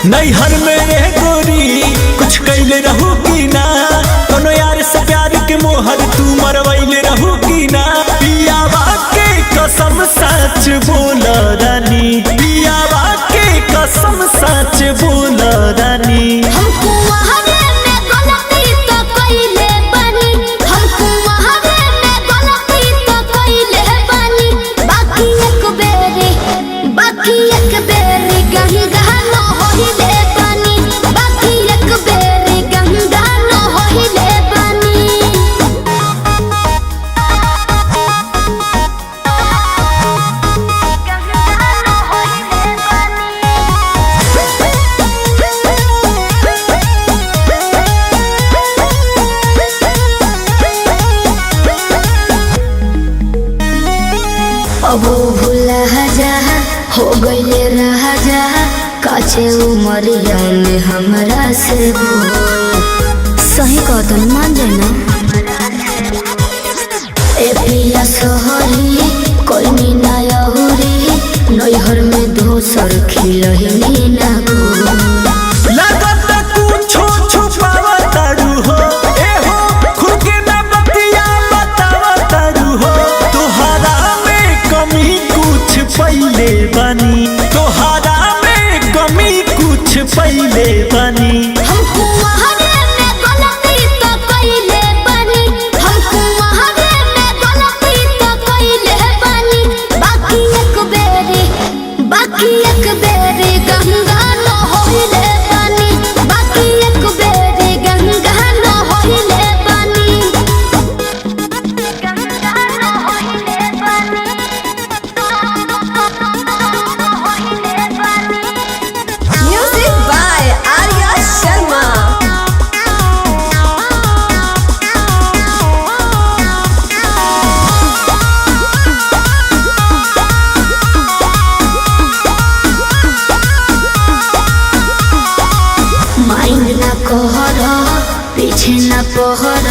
नैहर में रह गोरी कुछ कैले रहू की ना, कोनो यार से प्यार के मोहर तू मरवैले रहू की ना। पियावा के कसम सच बोल रानी, पियावा के कसम सच बोल रानी। हमको वहारे में गलती तो कइले बानी, हमको वहारे में गलती तो कइले बानी। बाकी एक बेरी गंगा न होइले बानी, बाकी एक बेरी गंगा न होइले बानी। अब भूला जा हो गईले रहा जा, काचे उमरिया में हमरा से सही कहतन मान जाए ना। ए पिया सोहरी कोई ना यहुरी, नैहर में दोसर खिलही ना लागत कुछो छुपावा तारू हो, ए हो खुद के ना बतिया बतावा तारू हो। तोहरा में कमी कुछ पहिले बानी, तोहरा में कमी कुछ पहिले बानी। हमको वहारे में गलती तो कइले बानी, हमको वहारे में गलती तो कइले बानी। बाकी एक बेरी गंगा न होइले बानी, बाकी एक बेरी गंगा न होइले बानी। गंगा न होइले बानी, होइले बानी। Music by Arya Sharma. Mind ना कहर पीछे ना पहर,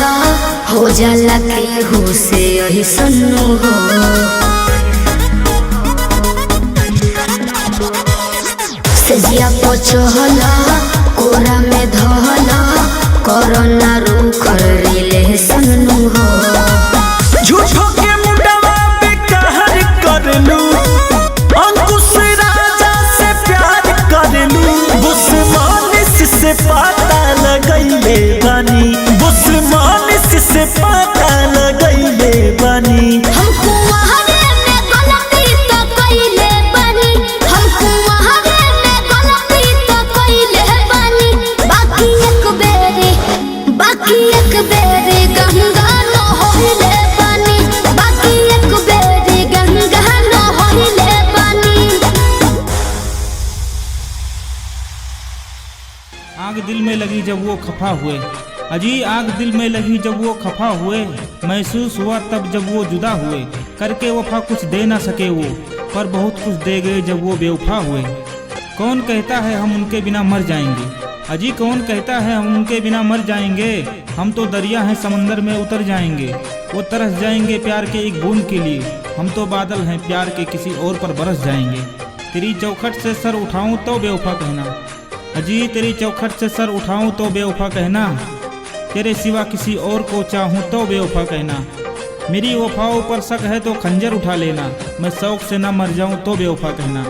हो जाला केहू से यही सन्नु हो। सेजिया पचहल कोरा में धहल, कोरोना रूख रिले सन्नु हो। झूठो के मुंडवा पे कहर करलू, अंकुश राजा से प्यार करलू। बुस्मानिस से पता लगैले बानी, बुस्मानिस से पता लगैले बानी। हमको वहारे में गलती तो कइले बानी, हमको वहारे में गलती तो कइले बानी। बाकी एक बेरी गंगा न होइले बानी, बाकी एक बेरी गंगा न होइले बानी। आग दिल में लगी जब वो खफा हुए, अजी आग दिल में लगी जब वो खफा हुए। महसूस हुआ तब जब वो जुदा हुए, करके वफा कुछ दे ना सके वो, पर बहुत कुछ दे गए जब वो बेवफा हुए। कौन कहता है हम उनके बिना मर जाएंगे, अजी कौन कहता है हम उनके बिना मर जाएंगे। हम तो दरिया हैं समंदर में उतर जाएंगे, वो तरस जाएंगे प्यार के एक बूंद के लिए। हम तो बादल हैं प्यार के किसी और पर बरस जाएंगे। तेरी चौखट से सर उठाऊं तो बेवफा कहना, अजी तेरी चौखट से सर उठाऊं तो बेवफा कहना। तेरे सिवा किसी और को चाहूं तो बेवफा कहना। मेरी वफाओं पर शक है तो खंजर उठा लेना, मैं शौक से ना मर जाऊं तो बेवफा कहना।